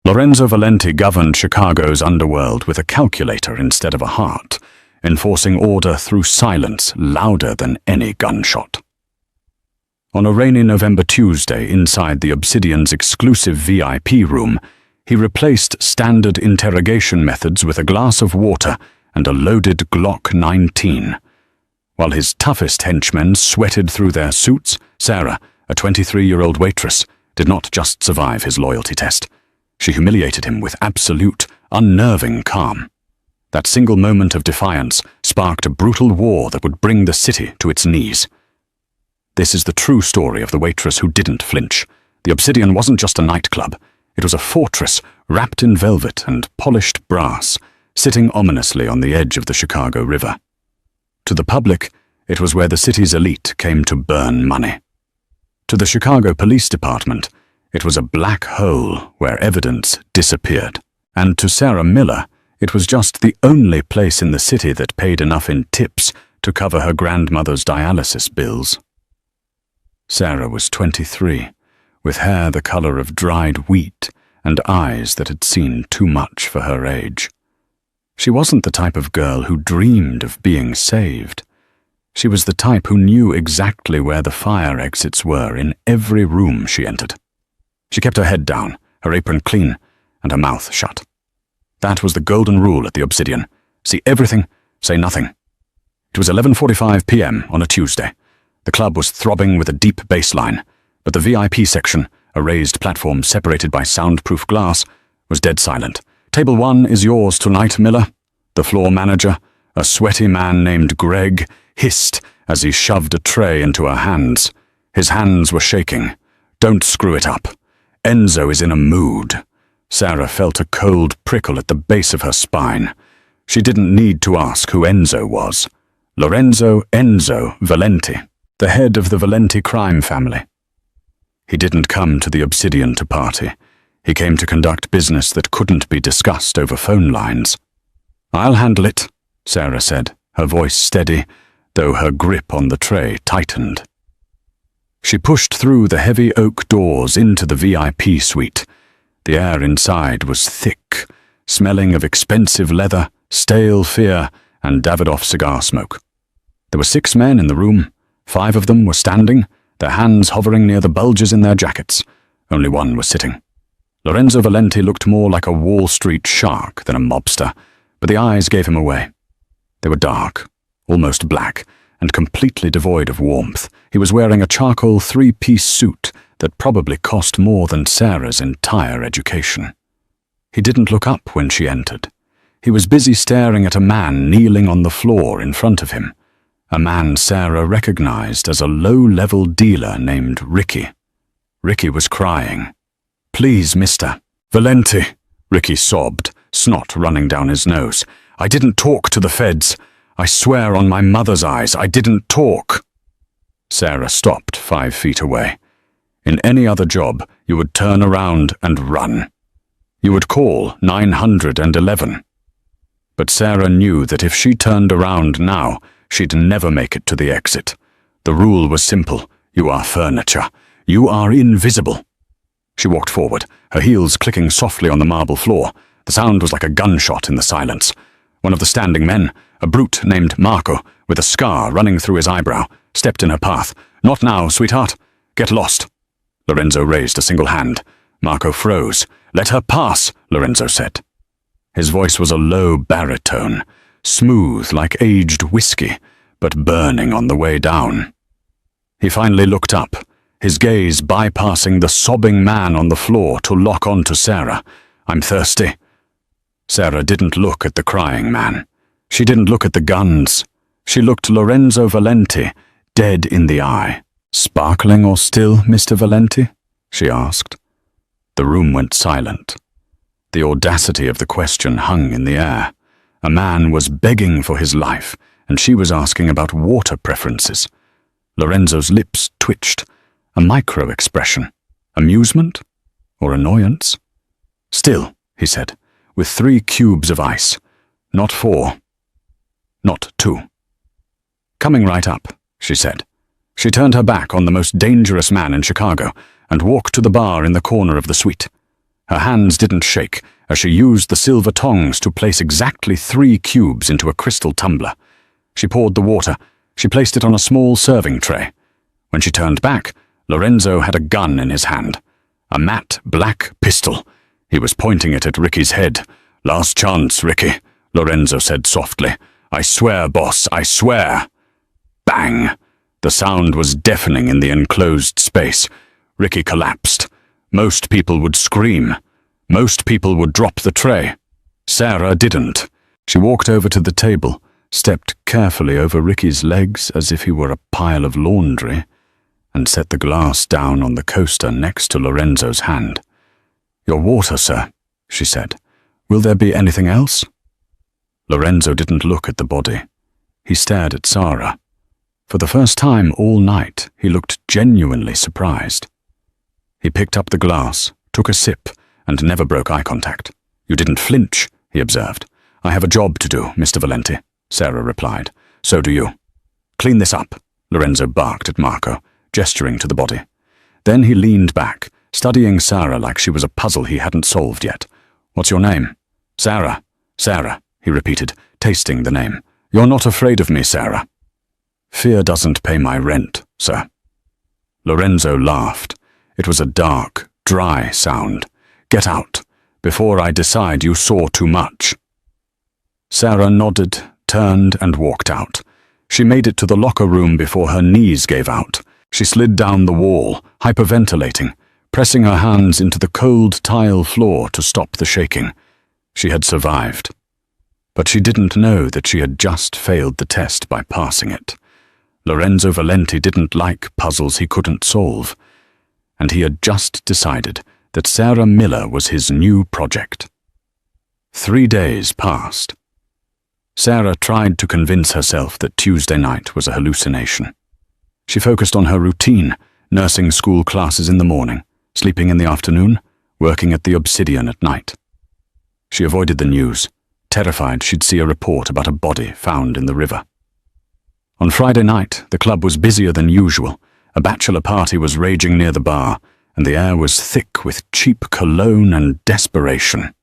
Lorenzo Valenti governed Chicago's underworld with a calculator instead of a heart, enforcing order through silence louder than any gunshot. On a rainy November Tuesday inside the Obsidian's exclusive VIP room, he replaced standard interrogation methods with a glass of water and a loaded Glock 19. While his toughest henchmen sweated through their suits, Sarah, a 23-year-old waitress, did not just survive his loyalty test. She humiliated him with absolute, unnerving calm. That single moment of defiance sparked a brutal war that would bring the city to its knees. This is the true story of the waitress who didn't flinch. The Obsidian wasn't just a nightclub. It was a fortress wrapped in velvet and polished brass, sitting ominously on the edge of the Chicago River. To the public, it was where the city's elite came to burn money. To the Chicago Police Department, it was a black hole where evidence disappeared. And to Sarah Miller, it was just the only place in the city that paid enough in tips to cover her grandmother's dialysis bills. Sarah was 23, with hair the color of dried wheat and eyes that had seen too much for her age. She wasn't the type of girl who dreamed of being saved. She was the type who knew exactly where the fire exits were in every room she entered. She kept her head down, her apron clean, and her mouth shut. That was the golden rule at the Obsidian. See everything, say nothing. It was 11:45 p.m. on a Tuesday. The club was throbbing with a deep bass line, but the VIP section, a raised platform separated by soundproof glass, was dead silent. "Table 1 is yours tonight, Miller," the floor manager, a sweaty man named Greg, hissed as he shoved a tray into her hands. His hands were shaking. "Don't screw it up. Enzo is in a mood." Sarah felt a cold prickle at the base of her spine. She didn't need to ask who Enzo was. Lorenzo Enzo Valenti, the head of the Valenti crime family. He didn't come to the Obsidian to party. He came to conduct business that couldn't be discussed over phone lines. "I'll handle it," Sarah said, her voice steady, though her grip on the tray tightened. She pushed through the heavy oak doors into the VIP suite. The air inside was thick, smelling of expensive leather, stale fear, and Davidoff cigar smoke. There were 6 men in the room. 5 of them were standing, their hands hovering near the bulges in their jackets. Only one was sitting. Lorenzo Valenti looked more like a Wall Street shark than a mobster, but the eyes gave him away. They were dark, almost black, and completely devoid of warmth. He was wearing a charcoal 3-piece suit that probably cost more than Sarah's entire education. He didn't look up when she entered. He was busy staring at a man kneeling on the floor in front of him, a man Sarah recognized as a low-level dealer named Ricky. Ricky was crying. "Please, Mr. Valenti," Ricky sobbed, snot running down his nose. "I didn't talk to the feds. I swear on my mother's eyes, I didn't talk." Sarah stopped 5 feet away. In any other job, you would turn around and run. You would call 911. But Sarah knew that if she turned around now, she'd never make it to the exit. The rule was simple. You are furniture. You are invisible. She walked forward, her heels clicking softly on the marble floor. The sound was like a gunshot in the silence. One of the standing men, a brute named Marco, with a scar running through his eyebrow, stepped in her path. "Not now, sweetheart. Get lost." Lorenzo raised a single hand. Marco froze. "Let her pass," Lorenzo said. His voice was a low baritone, smooth like aged whiskey, but burning on the way down. He finally looked up, his gaze bypassing the sobbing man on the floor to lock on to Sarah. "I'm thirsty." Sarah didn't look at the crying man. She didn't look at the guns. She looked Lorenzo Valenti dead in the eye. "Sparkling or still, Mr. Valenti?" she asked. The room went silent. The audacity of the question hung in the air. A man was begging for his life, and she was asking about water preferences. Lorenzo's lips twitched, a micro-expression. Amusement or annoyance? "Still," he said, "with 3 cubes of ice. Not 4. Not 2. "Coming right up," she said. She turned her back on the most dangerous man in Chicago and walked to the bar in the corner of the suite. Her hands didn't shake as she used the silver tongs to place exactly 3 cubes into a crystal tumbler. She poured the water. She placed it on a small serving tray. When she turned back, Lorenzo had a gun in his hand. A matte black pistol. He was pointing it at Ricky's head. "Last chance, Ricky," Lorenzo said softly. "I swear, boss, I swear." Bang! The sound was deafening in the enclosed space. Ricky collapsed. Most people would scream. Most people would drop the tray. Sarah didn't. She walked over to the table, stepped carefully over Ricky's legs as if he were a pile of laundry, and set the glass down on the coaster next to Lorenzo's hand. "Your water, sir," she said. "Will there be anything else?" Lorenzo didn't look at the body. He stared at Sarah. For the first time all night, he looked genuinely surprised. He picked up the glass, took a sip, and never broke eye contact. "You didn't flinch," he observed. "I have a job to do, Mr. Valenti," Sarah replied. "So do you." "Clean this up," Lorenzo barked at Marco, gesturing to the body. Then he leaned back, studying Sarah like she was a puzzle he hadn't solved yet. "What's your name?" "Sarah. Sarah," he repeated, tasting the name. "You're not afraid of me, Sarah." "Fear doesn't pay my rent, sir." Lorenzo laughed. It was a dark, dry sound. "Get out, before I decide you saw too much." Sarah nodded, turned, and walked out. She made it to the locker room before her knees gave out. She slid down the wall, hyperventilating, pressing her hands into the cold tile floor to stop the shaking. She had survived. But she didn't know that she had just failed the test by passing it. Lorenzo Valenti didn't like puzzles he couldn't solve, and he had just decided that Sarah Miller was his new project. 3 days passed. Sarah tried to convince herself that Tuesday night was a hallucination. She focused on her routine, nursing school classes in the morning, sleeping in the afternoon, working at the Obsidian at night. She avoided the news, terrified she'd see a report about a body found in the river. On Friday night, the club was busier than usual. A bachelor party was raging near the bar, and the air was thick with cheap cologne and desperation.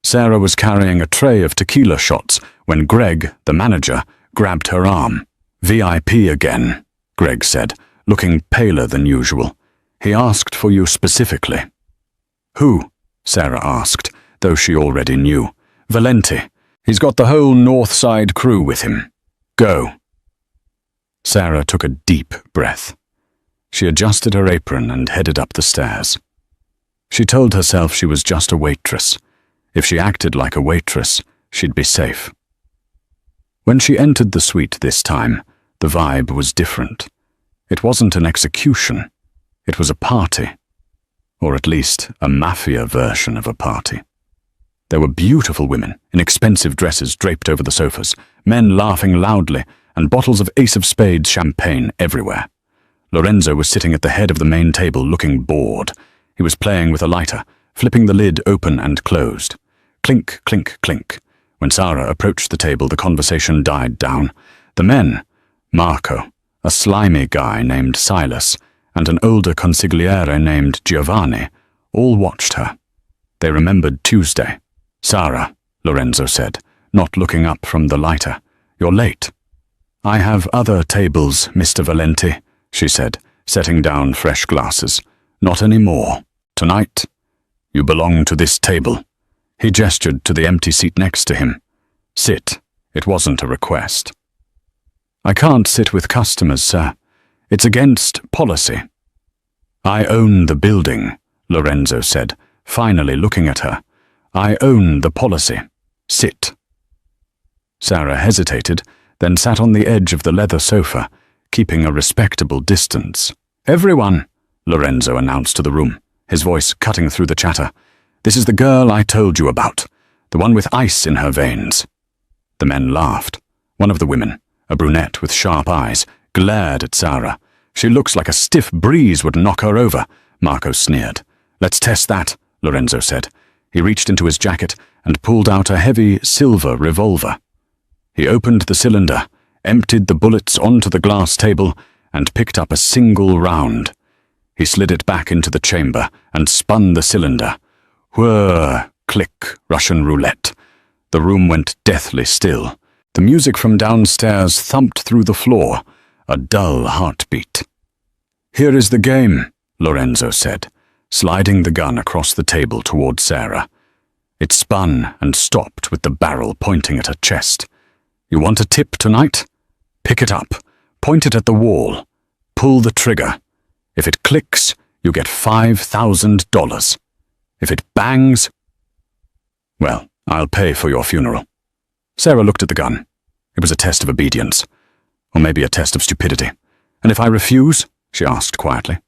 Sarah was carrying a tray of tequila shots when Greg, the manager, grabbed her arm. "VIP again," Greg said, looking paler than usual. "He asked for you specifically." "Who?" Sarah asked, though she already knew. "Valenti. He's got the whole North Side crew with him. Go." Sarah took a deep breath. She adjusted her apron and headed up the stairs. She told herself she was just a waitress. If she acted like a waitress, she'd be safe. When she entered the suite this time, the vibe was different. It wasn't an execution. It was a party. Or at least a Mafia version of a party. There were beautiful women in expensive dresses draped over the sofas, men laughing loudly, and bottles of Ace of Spades champagne everywhere. Lorenzo was sitting at the head of the main table looking bored. He was playing with a lighter, flipping the lid open and closed. Clink, clink, clink. When Sarah approached the table, the conversation died down. The men, Marco, a slimy guy named Silas, and an older consigliere named Giovanni, all watched her. They remembered Tuesday. "Sarah," Lorenzo said, not looking up from the lighter. "You're late." "I have other tables, Mr. Valenti," she said, setting down fresh glasses. "Not anymore. Tonight, you belong to this table." He gestured to the empty seat next to him. "Sit." It wasn't a request. "I can't sit with customers, sir. It's against policy." "I own the building," Lorenzo said, finally looking at her. "I own the policy. Sit." Sarah hesitated, then sat on the edge of the leather sofa, keeping a respectable distance. "Everyone," Lorenzo announced to the room, his voice cutting through the chatter. "This is the girl I told you about, the one with ice in her veins." The men laughed. One of the women, a brunette with sharp eyes, glared at Sarah. "She looks like a stiff breeze would knock her over," Marco sneered. "Let's test that," Lorenzo said. He reached into his jacket and pulled out a heavy silver revolver. He opened the cylinder, emptied the bullets onto the glass table, and picked up a single round. He slid it back into the chamber and spun the cylinder. Whir, click, Russian roulette. The room went deathly still. The music from downstairs thumped through the floor, a dull heartbeat. "Here is the game," Lorenzo said, sliding the gun across the table toward Sarah. It spun and stopped with the barrel pointing at her chest. "You want a tip tonight? Pick it up, point it at the wall, pull the trigger. If it clicks, you get $5,000. If it bangs, well, I'll pay for your funeral." Sarah looked at the gun. It was a test of obedience, or maybe a test of stupidity. "And if I refuse?" she asked quietly.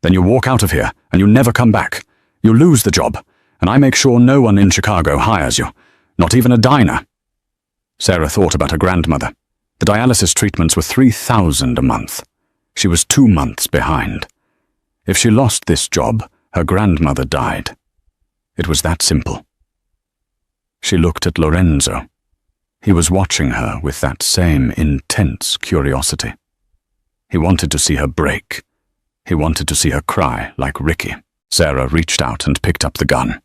"Then you walk out of here, and you never come back. You lose the job, and I make sure no one in Chicago hires you, not even a diner." Sarah thought about her grandmother. The dialysis treatments were $3,000 a month. She was 2 months behind. If she lost this job, her grandmother died. It was that simple. She looked at Lorenzo. He was watching her with that same intense curiosity. He wanted to see her break. He wanted to see her cry like Ricky. Sarah reached out and picked up the gun.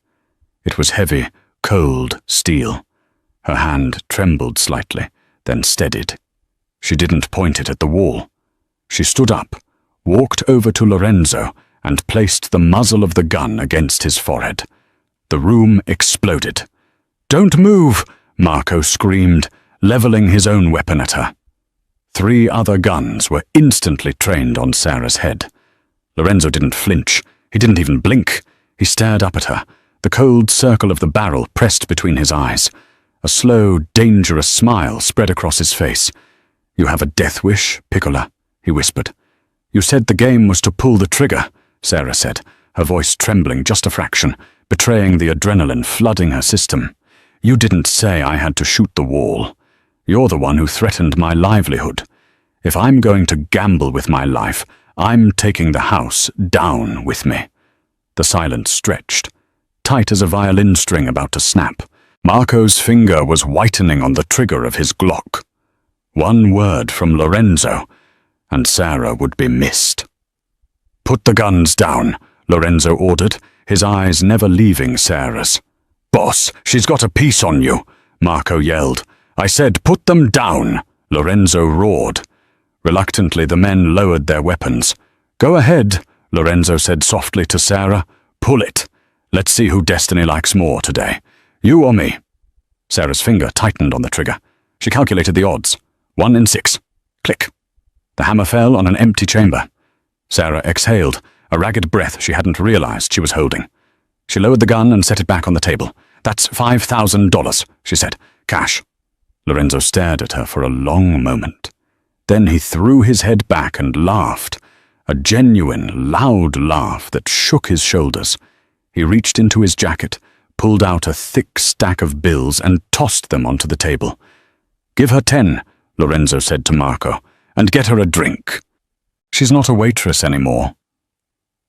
It was heavy, cold steel. Her hand trembled slightly, then steadied. She didn't point it at the wall. She stood up, walked over to Lorenzo, and placed the muzzle of the gun against his forehead. The room exploded. "Don't move!" Marco screamed, leveling his own weapon at her. 3 other guns were instantly trained on Sarah's head. Lorenzo didn't flinch. He didn't even blink. He stared up at her, the cold circle of the barrel pressed between his eyes. A slow, dangerous smile spread across his face. "You have a death wish, Piccola?" he whispered. "You said the game was to pull the trigger," Sarah said, her voice trembling just a fraction, betraying the adrenaline flooding her system. "You didn't say I had to shoot the wall. You're the one who threatened my livelihood. If I'm going to gamble with my life, I'm taking the house down with me." The silence stretched, tight as a violin string about to snap. Marco's finger was whitening on the trigger of his Glock. One word from Lorenzo, and Sarah would be missed. "Put the guns down," Lorenzo ordered, his eyes never leaving Sarah's. "Boss, she's got a piece on you," Marco yelled. "I said put them down," Lorenzo roared. Reluctantly, the men lowered their weapons. "Go ahead," Lorenzo said softly to Sarah. "Pull it. Let's see who Destiny likes more today. You or me?" Sarah's finger tightened on the trigger. She calculated the odds. 1 in 6. Click. The hammer fell on an empty chamber. Sarah exhaled, a ragged breath she hadn't realized she was holding. She lowered the gun and set it back on the table. "That's $5,000, she said. "Cash." Lorenzo stared at her for a long moment. Then he threw his head back and laughed, a genuine, loud laugh that shook his shoulders. He reached into his jacket, pulled out a thick stack of bills and tossed them onto the table. "Give her 10, Lorenzo said to Marco, "and get her a drink. She's not a waitress anymore."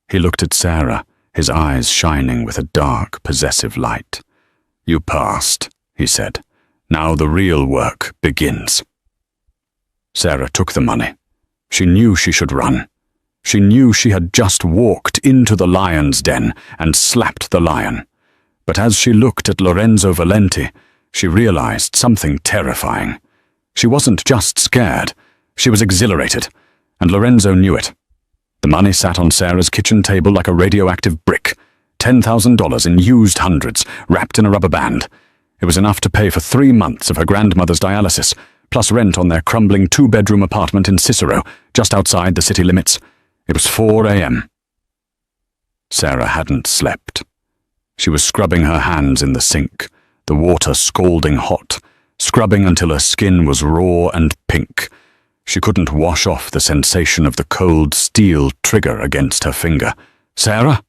He looked at Sarah, his eyes shining with a dark, possessive light. "You passed," he said. "Now the real work begins." Sarah took the money. She knew she should run. She knew she had just walked into the lion's den and slapped the lion. But as she looked at Lorenzo Valenti, she realized something terrifying. She wasn't just scared, she was exhilarated, and Lorenzo knew it. The money sat on Sarah's kitchen table like a radioactive brick, $10,000 in used hundreds, wrapped in a rubber band. It was enough to pay for 3 months of her grandmother's dialysis, plus rent on their crumbling 2-bedroom apartment in Cicero, just outside the city limits. It was 4 a.m. Sarah hadn't slept. She was scrubbing her hands in the sink, the water scalding hot, scrubbing until her skin was raw and pink. She couldn't wash off the sensation of the cold steel trigger against her finger. "Sarah?"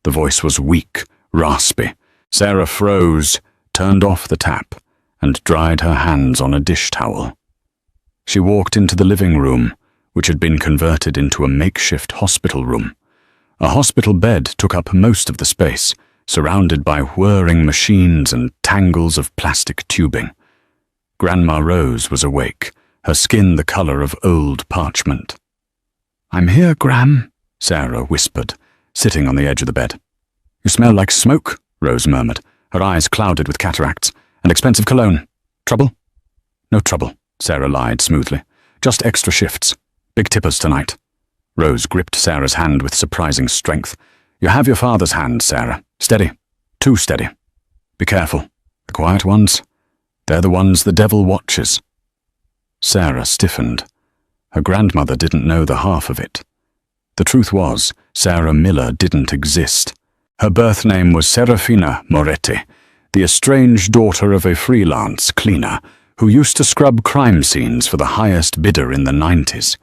The voice was weak, raspy. Sarah froze, turned off the tap, and dried her hands on a dish towel. She walked into the living room, which had been converted into a makeshift hospital room. A hospital bed took up most of the space, surrounded by whirring machines and tangles of plastic tubing. Grandma Rose was awake, her skin the color of old parchment. "I'm here, Gram," Sarah whispered, sitting on the edge of the bed. You smell like smoke, Rose murmured, her eyes clouded with cataracts. And expensive cologne. Trouble? No trouble, Sarah lied smoothly. Just extra shifts. Big tippers tonight. Rose gripped Sarah's hand with surprising strength. You have your father's hand, Sarah. Steady. Too steady. Be careful. The quiet ones, they're the ones the devil watches. Sarah stiffened. Her grandmother didn't know the half of it. The truth was, Sarah Miller didn't exist. Her birth name was Serafina Moretti, the estranged daughter of a freelance cleaner who used to scrub crime scenes for the highest bidder in the 90s.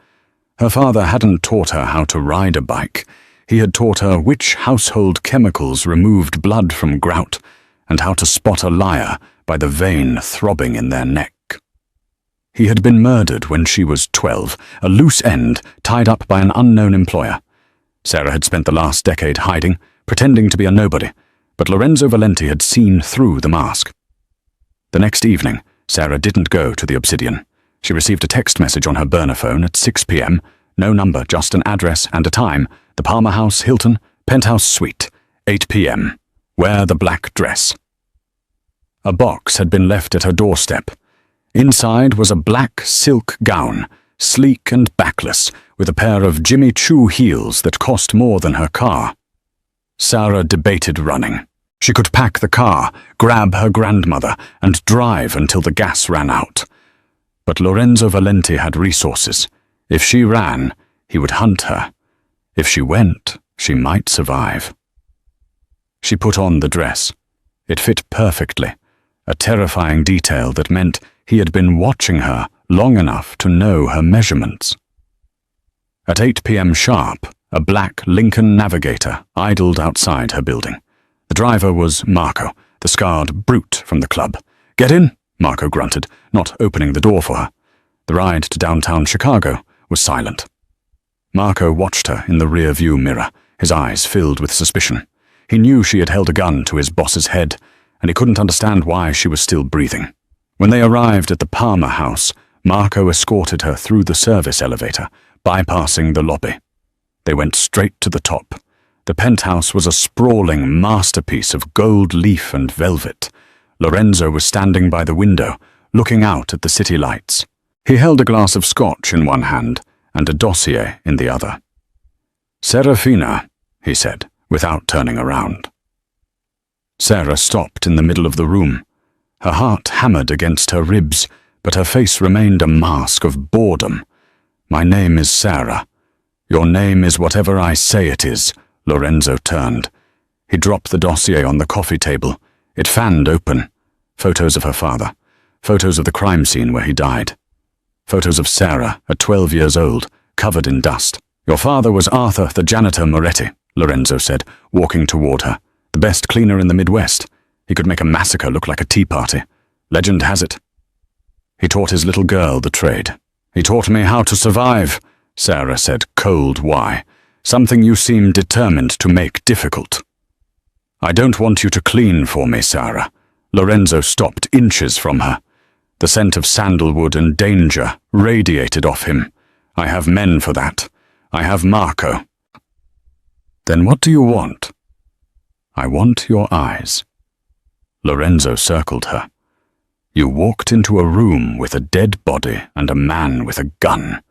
Her father hadn't taught her how to ride a bike. He had taught her which household chemicals removed blood from grout and how to spot a liar by the vein throbbing in their neck. He had been murdered when she was 12, a loose end tied up by an unknown employer. Sarah had spent the last decade hiding, pretending to be a nobody, but Lorenzo Valenti had seen through the mask. The next evening, Sarah didn't go to the Obsidian. She received a text message on her burner phone at 6 p.m., no number, just an address and a time, the Palmer House, Hilton, Penthouse Suite, 8 p.m. Wear the black dress. A box had been left at her doorstep. Inside was a black silk gown, sleek and backless, with a pair of Jimmy Choo heels that cost more than her car. Sarah debated running. She could pack the car, grab her grandmother, and drive until the gas ran out. But Lorenzo Valenti had resources. If she ran, he would hunt her. If she went, she might survive. She put on the dress. It fit perfectly, a terrifying detail that meant he had been watching her long enough to know her measurements. At 8 p.m. sharp, a black Lincoln Navigator idled outside her building. The driver was Marco, the scarred brute from the club. Get in, Marco grunted, not opening the door for her. The ride to downtown Chicago was silent. Marco watched her in the rear-view mirror, his eyes filled with suspicion. He knew she had held a gun to his boss's head, and he couldn't understand why she was still breathing. When they arrived at the Palmer House, Marco escorted her through the service elevator, bypassing the lobby. They went straight to the top. The penthouse was a sprawling masterpiece of gold leaf and velvet. Lorenzo was standing by the window, looking out at the city lights. He held a glass of scotch in one hand and a dossier in the other. Serafina, he said, without turning around. Sarah stopped in the middle of the room. Her heart hammered against her ribs, but her face remained a mask of boredom. My name is Sarah. Your name is whatever I say it is. Lorenzo turned. He dropped the dossier on the coffee table. It fanned open. Photos of her father. Photos of the crime scene where he died. Photos of Sarah, at 12 years old, covered in dust. Your father was Arthur the janitor Moretti, Lorenzo said, walking toward her. The best cleaner in the Midwest. He could make a massacre look like a tea party. Legend has it. He taught his little girl the trade. He taught me how to survive, Sarah said, cold why. Something you seem determined to make difficult. I don't want you to clean for me, Sarah. Lorenzo stopped inches from her. The scent of sandalwood and danger radiated off him. I have men for that. I have Marco. Then what do you want? I want your eyes. Lorenzo circled her. You walked into a room with a dead body and a man with a gun,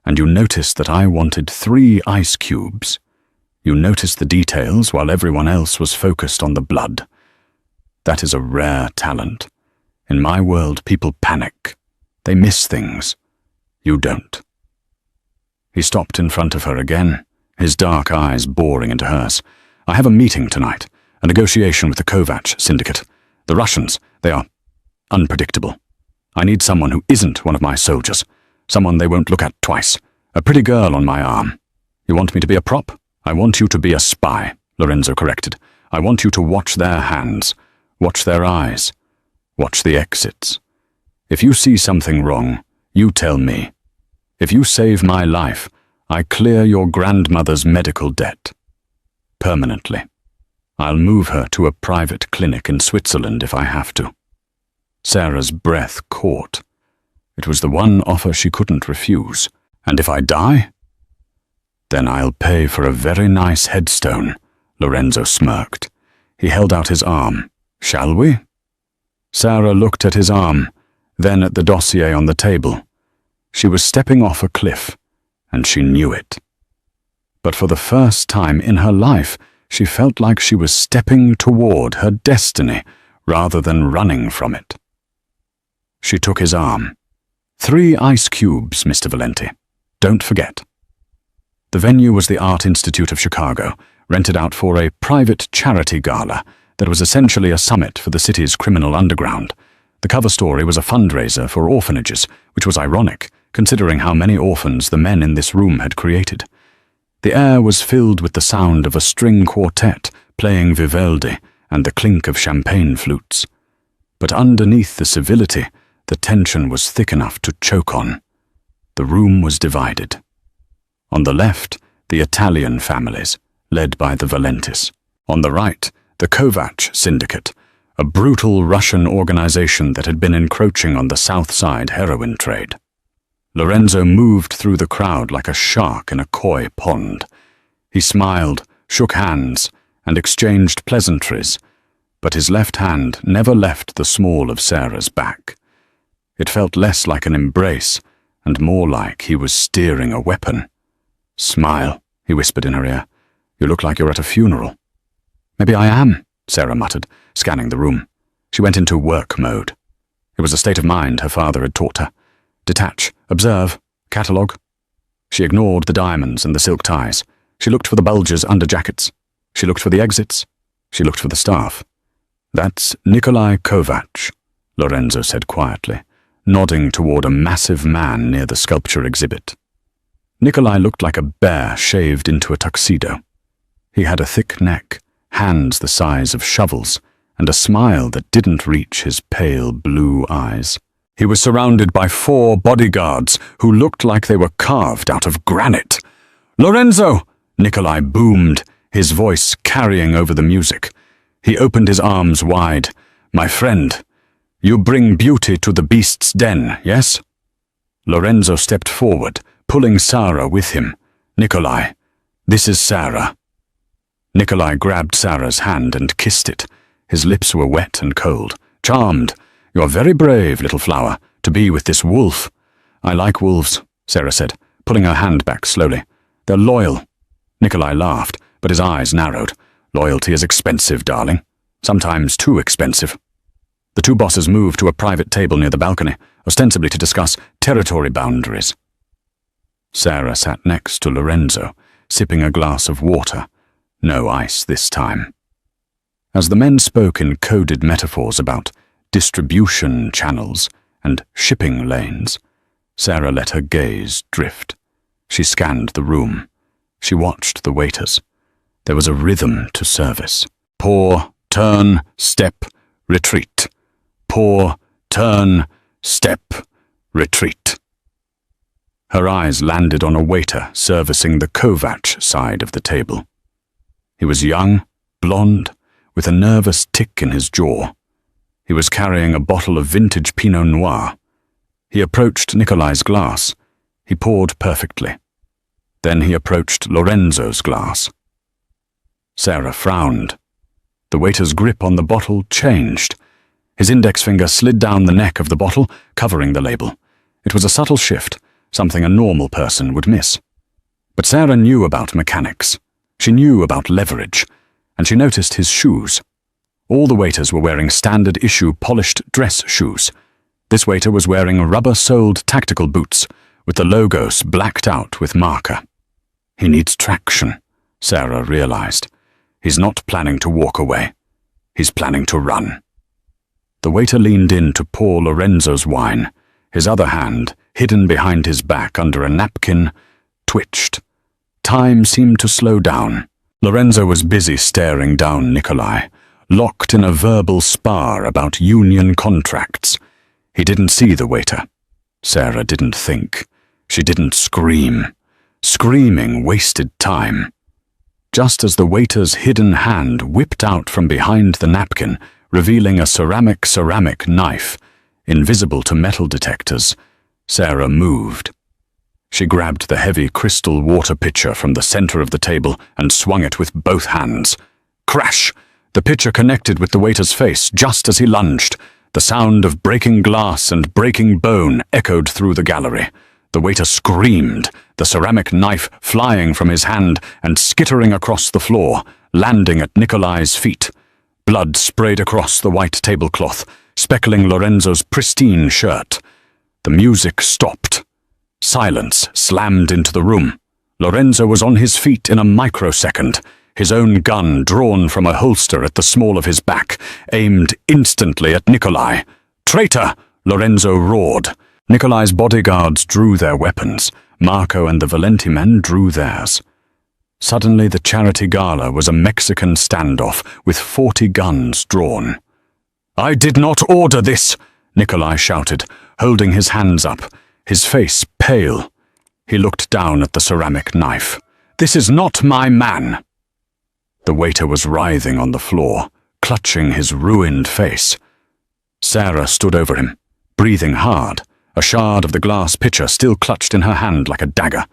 and you noticed that I wanted 3 ice cubes. You noticed the details while everyone else was focused on the blood. That is a rare talent. In my world, people panic. They miss things. You don't. He stopped in front of her again, his dark eyes boring into hers. I have a meeting tonight, a negotiation with the Kovac syndicate. The Russians, they are unpredictable. I need someone who isn't one of my soldiers, someone they won't look at twice, a pretty girl on my arm. You want me to be a prop? I want you to be a spy, Lorenzo corrected. I want you to watch their hands, watch their eyes, watch the exits. If you see something wrong, you tell me. If you save my life, I clear your grandmother's medical debt. Permanently. I'll move her to a private clinic in Switzerland if I have to. Sarah's breath caught. It was the one offer she couldn't refuse. And if I die? Then I'll pay for a very nice headstone, Lorenzo smirked. He held out his arm. "Shall we?" Sarah looked at his arm, then at the dossier on the table. She was stepping off a cliff, and she knew it. But for the first time in her life, she felt like she was stepping toward her destiny rather than running from it. She took his arm. "3 ice cubes, Mr. Valenti. Don't forget." The venue was the Art Institute of Chicago, rented out for a private charity gala that was essentially a summit for the city's criminal underground. The cover story was a fundraiser for orphanages, which was ironic, considering how many orphans the men in this room had created. The air was filled with the sound of a string quartet playing Vivaldi and the clink of champagne flutes. But underneath the civility, the tension was thick enough to choke on. The room was divided. On the left, the Italian families, led by the Valentis. On the right, the Kovac Syndicate, a brutal Russian organization that had been encroaching on the South Side heroin trade. Lorenzo moved through the crowd like a shark in a koi pond. He smiled, shook hands, and exchanged pleasantries, but his left hand never left the small of Sarah's back. It felt less like an embrace and more like he was steering a weapon. "Smile," he whispered in her ear. "You look like you're at a funeral." "Maybe I am," Sarah muttered, scanning the room. She went into work mode. It was a state of mind her father had taught her. Detach, observe, catalogue. She ignored the diamonds and the silk ties. She looked for the bulges under jackets. She looked for the exits. She looked for the staff. "That's Nikolai Kovac," Lorenzo said quietly, nodding toward a massive man near the sculpture exhibit. Nikolai looked like a bear shaved into a tuxedo. He had a thick neck, hands the size of shovels, and a smile that didn't reach his pale blue eyes. He was surrounded by 4 bodyguards who looked like they were carved out of granite. "Lorenzo!" Nikolai boomed, his voice carrying over the music. He opened his arms wide. "My friend, you bring beauty to the beast's den, yes?" Lorenzo stepped forward, pulling Sarah with him. "Nikolai, this is Sarah." Nikolai grabbed Sarah's hand and kissed it. His lips were wet and cold. "Charmed. You are very brave, little flower, to be with this wolf." "I like wolves," Sarah said, pulling her hand back slowly. "They're loyal." Nikolai laughed, but his eyes narrowed. "Loyalty is expensive, darling. Sometimes too expensive." The 2 bosses moved to a private table near the balcony, ostensibly to discuss territory boundaries. Sarah sat next to Lorenzo, sipping a glass of water. No ice this time. As the men spoke in coded metaphors about distribution channels and shipping lanes, Sarah let her gaze drift. She scanned the room. She watched the waiters. There was a rhythm to service. Pour, turn, step, retreat. Pour, turn, step, retreat. Her eyes landed on a waiter servicing the Kovac side of the table. He was young, blonde, with a nervous tick in his jaw. He was carrying a bottle of vintage Pinot Noir. He approached Nikolai's glass. He poured perfectly. Then he approached Lorenzo's glass. Sarah frowned. The waiter's grip on the bottle changed. His index finger slid down the neck of the bottle, covering the label. It was a subtle shift, something a normal person would miss. But Sarah knew about mechanics. She knew about leverage, and she noticed his shoes. All the waiters were wearing standard-issue polished dress shoes. This waiter was wearing rubber-soled tactical boots, with the logos blacked out with marker. He needs traction, Sarah realized. He's not planning to walk away. He's planning to run. The waiter leaned in to pour Lorenzo's wine. His other hand, hidden behind his back under a napkin, twitched. Time seemed to slow down. Lorenzo was busy staring down Nikolai, locked in a verbal spar about union contracts. He didn't see the waiter. Sarah didn't think. She didn't scream. Screaming wasted time. Just as the waiter's hidden hand whipped out from behind the napkin, revealing a ceramic knife, invisible to metal detectors, Sarah moved. She grabbed the heavy crystal water pitcher from the center of the table and swung it with both hands. Crash! The pitcher connected with the waiter's face just as he lunged. The sound of breaking glass and breaking bone echoed through the gallery. The waiter screamed, the ceramic knife flying from his hand and skittering across the floor, landing at Nikolai's feet. Blood sprayed across the white tablecloth, speckling Lorenzo's pristine shirt. The music stopped. Silence slammed into the room. Lorenzo was on his feet in a microsecond, his own gun drawn from a holster at the small of his back, aimed instantly at Nikolai. "Traitor!" Lorenzo roared. Nikolai's bodyguards drew their weapons. Marco and the Valenti men drew theirs. Suddenly the charity gala was a Mexican standoff with 40 guns drawn. "I did not order this!" Nikolai shouted, holding his hands up, his face pale. He looked down at the ceramic knife. "This is not my man!" The waiter was writhing on the floor, clutching his ruined face. Sarah stood over him, breathing hard, a shard of the glass pitcher still clutched in her hand like a dagger.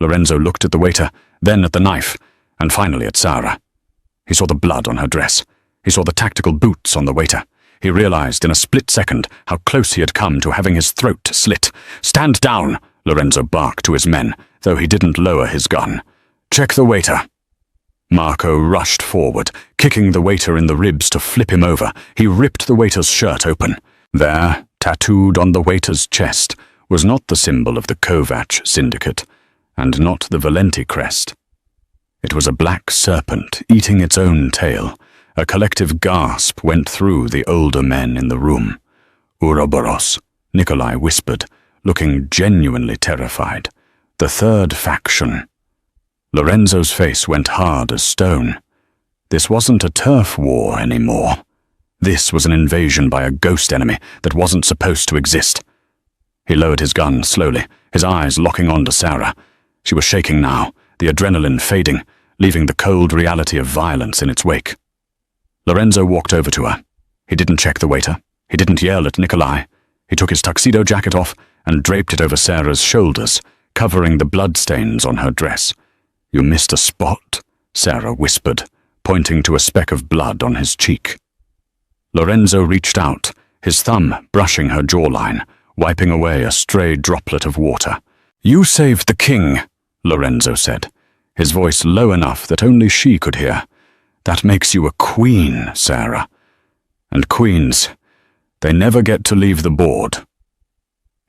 Lorenzo looked at the waiter, then at the knife, and finally at Sarah. He saw the blood on her dress. He saw the tactical boots on the waiter. He realized in a split second how close he had come to having his throat slit. "Stand down!" Lorenzo barked to his men, though he didn't lower his gun. "Check the waiter." Marco rushed forward, kicking the waiter in the ribs to flip him over. He ripped the waiter's shirt open. There, tattooed on the waiter's chest, was not the symbol of the Kovac syndicate, and not the Valenti crest. It was a black serpent eating its own tail. A collective gasp went through the older men in the room. "Ouroboros," Nikolai whispered, looking genuinely terrified. "The third faction." Lorenzo's face went hard as stone. This wasn't a turf war anymore. This was an invasion by a ghost enemy that wasn't supposed to exist. He lowered his gun slowly, his eyes locking onto Sarah. She was shaking now, the adrenaline fading, leaving the cold reality of violence in its wake. Lorenzo walked over to her. He didn't check the waiter. He didn't yell at Nikolai. He took his tuxedo jacket off and draped it over Sarah's shoulders, covering the bloodstains on her dress. "You missed a spot," Sarah whispered, pointing to a speck of blood on his cheek. Lorenzo reached out, his thumb brushing her jawline, wiping away a stray droplet of water. "You saved the king," Lorenzo said, his voice low enough that only she could hear. "That makes you a queen, Sarah. And queens, they never get to leave the board."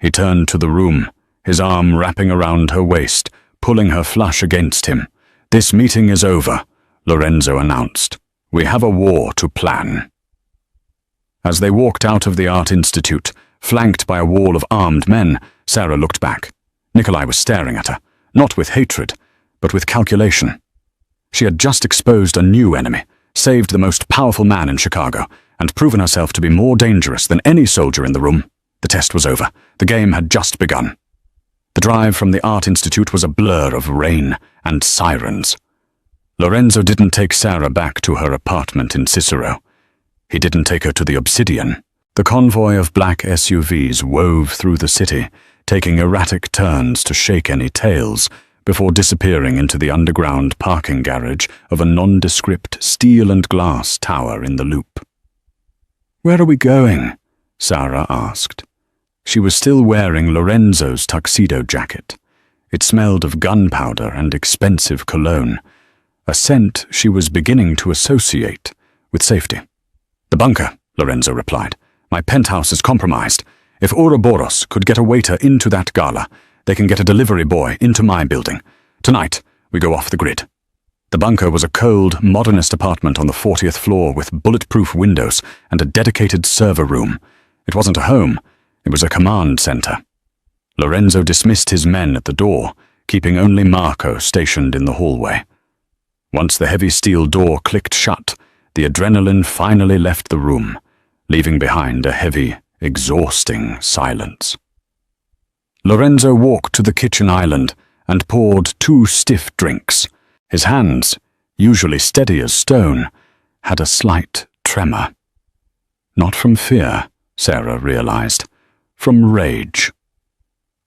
He turned to the room, his arm wrapping around her waist, pulling her flush against him. "This meeting is over," Lorenzo announced. "We have a war to plan." As they walked out of the Art Institute, flanked by a wall of armed men, Sarah looked back. Nikolai was staring at her, not with hatred, but with calculation. She had just exposed a new enemy, saved the most powerful man in Chicago, and proven herself to be more dangerous than any soldier in the room. The test was over. The game had just begun. The drive from the Art Institute was a blur of rain and sirens. Lorenzo didn't take Sarah back to her apartment in Cicero. He didn't take her to the Obsidian. The convoy of black SUVs wove through the city, taking erratic turns to shake any tails, before disappearing into the underground parking garage of a nondescript steel and glass tower in the loop. "Where are we going?" Sarah asked. She was still wearing Lorenzo's tuxedo jacket. It smelled of gunpowder and expensive cologne, a scent she was beginning to associate with safety. "The bunker," Lorenzo replied. "My penthouse is compromised. If Ouroboros could get a waiter into that gala, they can get a delivery boy into my building. Tonight, we go off the grid." The bunker was a cold, modernist apartment on the 40th floor with bulletproof windows and a dedicated server room. It wasn't a home. It was a command center. Lorenzo dismissed his men at the door, keeping only Marco stationed in the hallway. Once the heavy steel door clicked shut, the adrenaline finally left the room, leaving behind a heavy, exhausting silence. Lorenzo walked to the kitchen island and poured 2 stiff drinks. His hands, usually steady as stone, had a slight tremor. Not from fear, Sarah realized. From rage.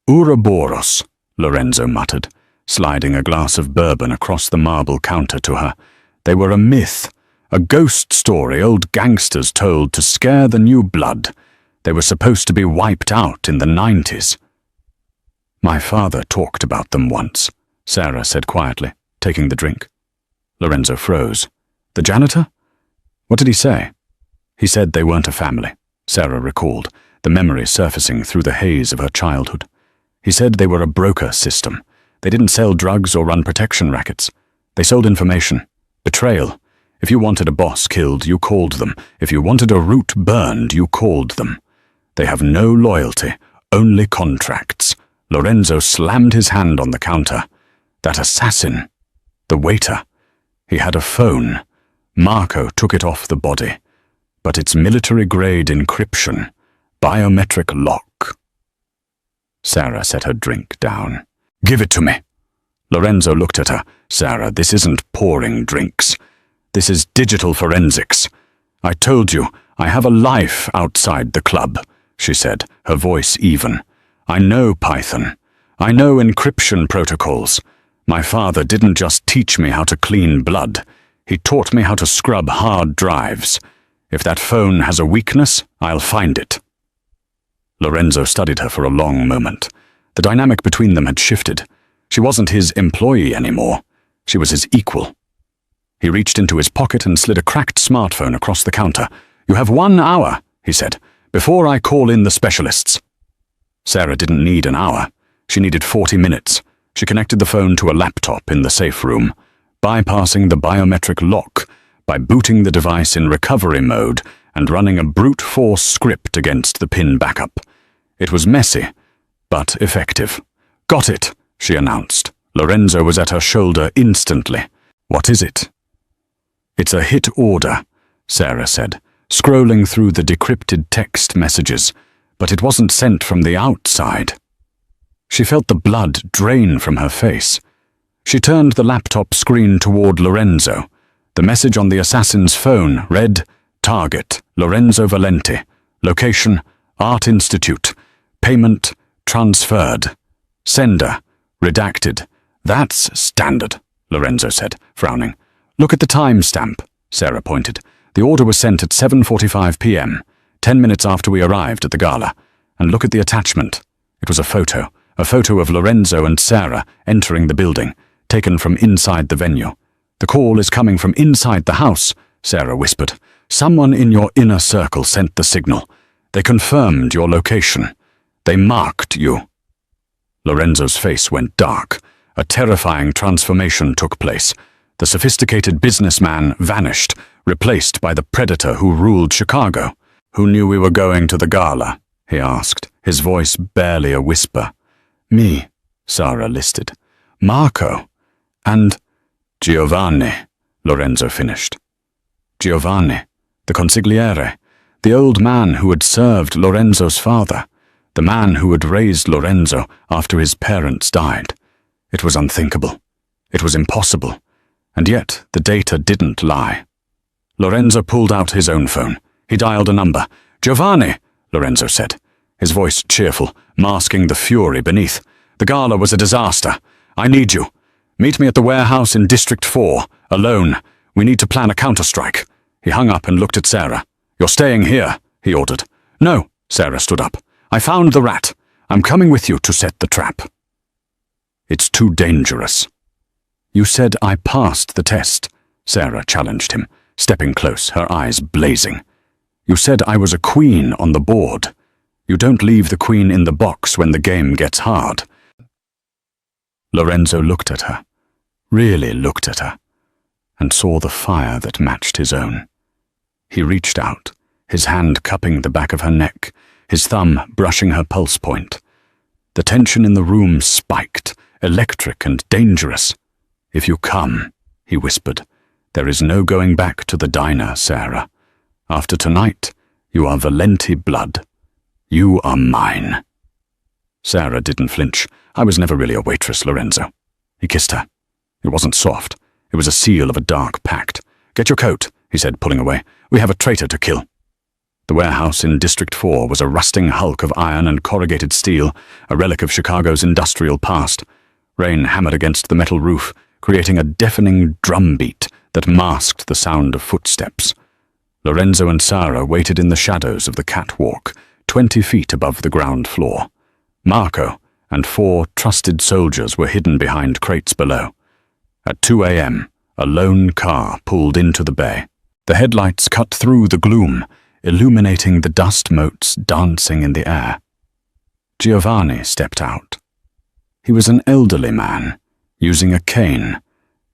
"Ouroboros," Lorenzo muttered, sliding a glass of bourbon across the marble counter to her. "They were a myth, A ghost story old gangsters told to scare the new blood. They were supposed to be wiped out in the 90s. My father talked about them once, Sarah said quietly, taking the drink. Lorenzo froze. The janitor? What did he say? He said they weren't a family, Sarah recalled, the memory surfacing through the haze of her childhood. He said they were a broker system. They didn't sell drugs or run protection rackets. They sold information. Betrayal. If you wanted a boss killed, you called them. If you wanted a route burned, you called them. They have no loyalty, only contracts. Lorenzo slammed his hand on the counter. That assassin. The waiter. He had a phone. Marco took it off the body. But it's military-grade encryption. Biometric lock. Sarah set her drink down. Give it to me. Lorenzo looked at her. Sarah, this isn't pouring drinks. This is digital forensics. I told you, I have a life outside the club, she said, her voice even. I know Python. I know encryption protocols. My father didn't just teach me how to clean blood. He taught me how to scrub hard drives. If that phone has a weakness, I'll find it. Lorenzo studied her for a long moment. The dynamic between them had shifted. She wasn't his employee anymore. She was his equal. He reached into his pocket and slid a cracked smartphone across the counter. You have 1 hour, he said, before I call in the specialists. Sarah didn't need an hour. She needed 40 minutes. She connected the phone to a laptop in the safe room, bypassing the biometric lock by booting the device in recovery mode and running a brute force script against the PIN backup. It was messy, but effective. Got it, she announced. Lorenzo was at her shoulder instantly. What is it? It's a hit order, Sarah said, scrolling through the decrypted text messages, but it wasn't sent from the outside. She felt the blood drain from her face. She turned the laptop screen toward Lorenzo. The message on the assassin's phone read, Target, Lorenzo Valenti. Location, Art Institute. Payment, transferred. Sender, redacted. That's standard, Lorenzo said, frowning. Look at the timestamp, Sarah pointed. The order was sent at 7:45 p.m., 10 minutes after we arrived at the gala. And look at the attachment. It was a photo of Lorenzo and Sarah entering the building, taken from inside the venue. The call is coming from inside the house, Sarah whispered. Someone in your inner circle sent the signal. They confirmed your location. They marked you. Lorenzo's face went dark. A terrifying transformation took place. The sophisticated businessman vanished, replaced by the predator who ruled Chicago. Who knew we were going to the gala? He asked, his voice barely a whisper. Me, Sarah listed. Marco. And Giovanni, Lorenzo finished. Giovanni, the consigliere, the old man who had served Lorenzo's father, the man who had raised Lorenzo after his parents died. It was unthinkable. It was impossible. And yet the data didn't lie. Lorenzo pulled out his own phone. He dialed a number. Giovanni, Lorenzo said, his voice cheerful, masking the fury beneath. The gala was a disaster. I need you. Meet me at the warehouse in District 4, alone. We need to plan a counterstrike. He hung up and looked at Sarah. You're staying here, he ordered. No, Sarah stood up. I found the rat. I'm coming with you to set the trap. It's too dangerous. You said I passed the test, Sarah challenged him, stepping close, her eyes blazing. You said I was a queen on the board. You don't leave the queen in the box when the game gets hard. Lorenzo looked at her, really looked at her, and saw the fire that matched his own. He reached out, his hand cupping the back of her neck, his thumb brushing her pulse point. The tension in the room spiked, electric and dangerous. If you come, he whispered, there is no going back to the diner, Sarah. After tonight, you are Valenti blood. You are mine. Sarah didn't flinch. I was never really a waitress, Lorenzo. He kissed her. It wasn't soft. It was a seal of a dark pact. Get your coat, he said, pulling away. We have a traitor to kill. The warehouse in District 4 was a rusting hulk of iron and corrugated steel, a relic of Chicago's industrial past. Rain hammered against the metal roof, creating a deafening drumbeat that masked the sound of footsteps. Lorenzo and Sara waited in the shadows of the catwalk, 20 feet above the ground floor. Marco and 4 trusted soldiers were hidden behind crates below. At 2 a.m., a lone car pulled into the bay. The headlights cut through the gloom, illuminating the dust motes dancing in the air. Giovanni stepped out. He was an elderly man, using a cane,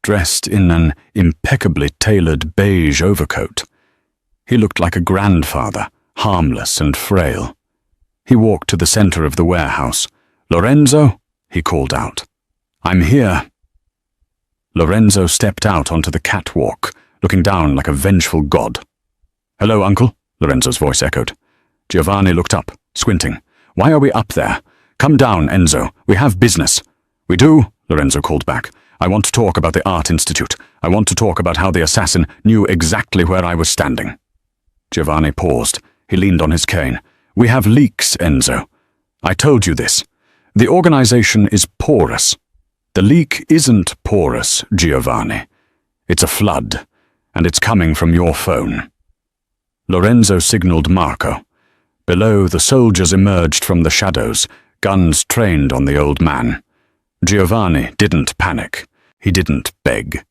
dressed in an impeccably tailored beige overcoat. He looked like a grandfather, harmless and frail. He walked to the center of the warehouse. "Lorenzo?" he called out. "I'm here." Lorenzo stepped out onto the catwalk, looking down like a vengeful god. "Hello, Uncle," Lorenzo's voice echoed. Giovanni looked up, squinting. "Why are we up there? Come down, Enzo. We have business." "We do," Lorenzo called back. "I want to talk about the Art Institute. I want to talk about how the assassin knew exactly where I was standing." Giovanni paused. He leaned on his cane. "We have leaks, Enzo. I told you this. The organization is porous. The leak isn't porous, Giovanni. It's a flood, and it's coming from your phone." Lorenzo signaled Marco. Below, the soldiers emerged from the shadows, guns trained on the old man. Giovanni didn't panic. He didn't beg.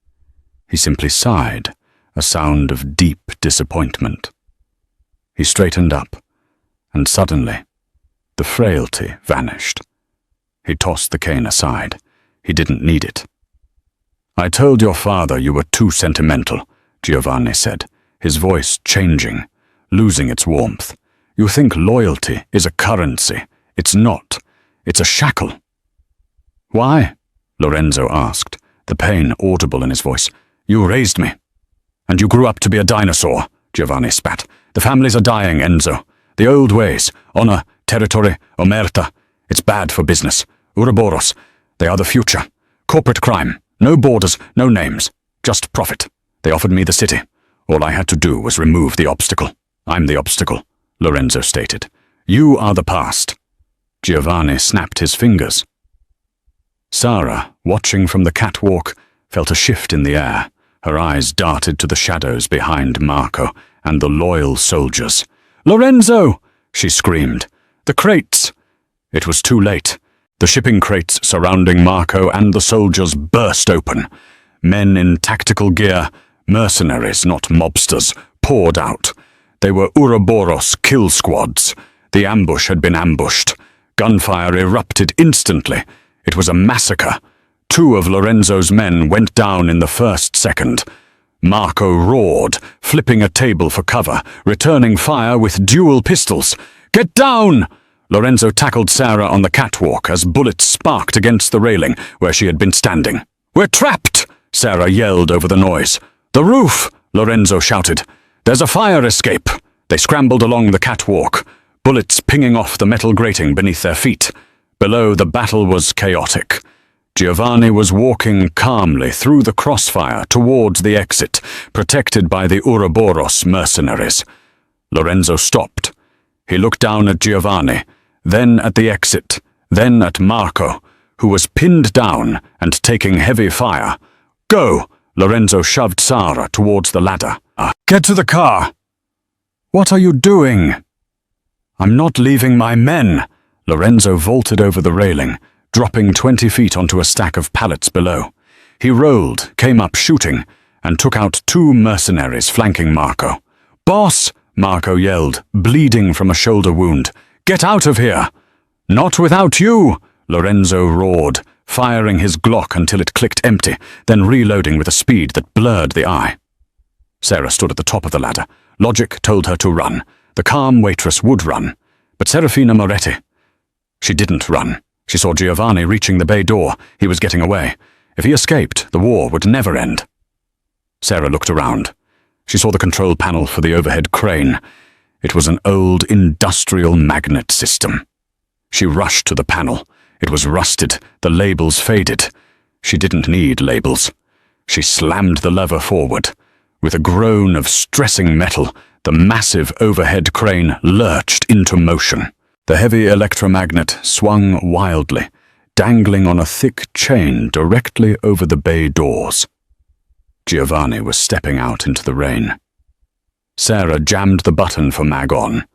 He simply sighed, a sound of deep disappointment. He straightened up, and suddenly, the frailty vanished. He tossed the cane aside. He didn't need it. "I told your father you were too sentimental," Giovanni said, his voice changing, losing its warmth. "You think loyalty is a currency. It's not. It's a shackle." "Why?" Lorenzo asked, the pain audible in his voice. "You raised me. And you grew up to be a dinosaur," Giovanni spat. "The families are dying, Enzo. The old ways, honor, territory, omerta. It's bad for business. Ouroboros, they are the future. Corporate crime. No borders, no names. Just profit. They offered me the city. All I had to do was remove the obstacle." "I'm the obstacle," Lorenzo stated. "You are the past." Giovanni snapped his fingers. Sara, watching from the catwalk, felt a shift in the air. Her eyes darted to the shadows behind Marco and the loyal soldiers. "Lorenzo!" she screamed. "The crates!" It was too late. The shipping crates surrounding Marco and the soldiers burst open. Men in tactical gear, mercenaries, not mobsters, poured out. They were Ouroboros kill squads. The ambush had been ambushed. Gunfire erupted instantly. It was a massacre. 2 of Lorenzo's men went down in the first second. Marco roared, flipping a table for cover, returning fire with dual pistols. "Get down!" Lorenzo tackled Sara on the catwalk as bullets sparked against the railing where she had been standing. "We're trapped!" Sara yelled over the noise. "The roof!" Lorenzo shouted. "There's a fire escape!" They scrambled along the catwalk, bullets pinging off the metal grating beneath their feet. Below, the battle was chaotic. Giovanni was walking calmly through the crossfire towards the exit, protected by the Ouroboros mercenaries. Lorenzo stopped. He looked down at Giovanni, then at the exit, then at Marco, who was pinned down and taking heavy fire. "Go!" Lorenzo shoved Sara towards the ladder. "Get to the car!" "What are you doing?" "I'm not leaving my men." Lorenzo vaulted over the railing, dropping 20 feet onto a stack of pallets below. He rolled, came up shooting, and took out 2 mercenaries flanking Marco. "Boss!" Marco yelled, bleeding from a shoulder wound. "Get out of here!" "Not without you!" Lorenzo roared, firing his Glock until it clicked empty, then reloading with a speed that blurred the eye. Sara stood at the top of the ladder. Logic told her to run. The calm waitress would run. But Serafina Moretti... She didn't run. She saw Giovanni reaching the bay door. He was getting away. If he escaped, the war would never end. Sara looked around. She saw the control panel for the overhead crane. It was an old industrial magnet system. She rushed to the panel. It was rusted, the labels faded. She didn't need labels. She slammed the lever forward. With a groan of stressing metal, the massive overhead crane lurched into motion. The heavy electromagnet swung wildly, dangling on a thick chain directly over the bay doors. Giovanni was stepping out into the rain. Sarah jammed the button for mag on.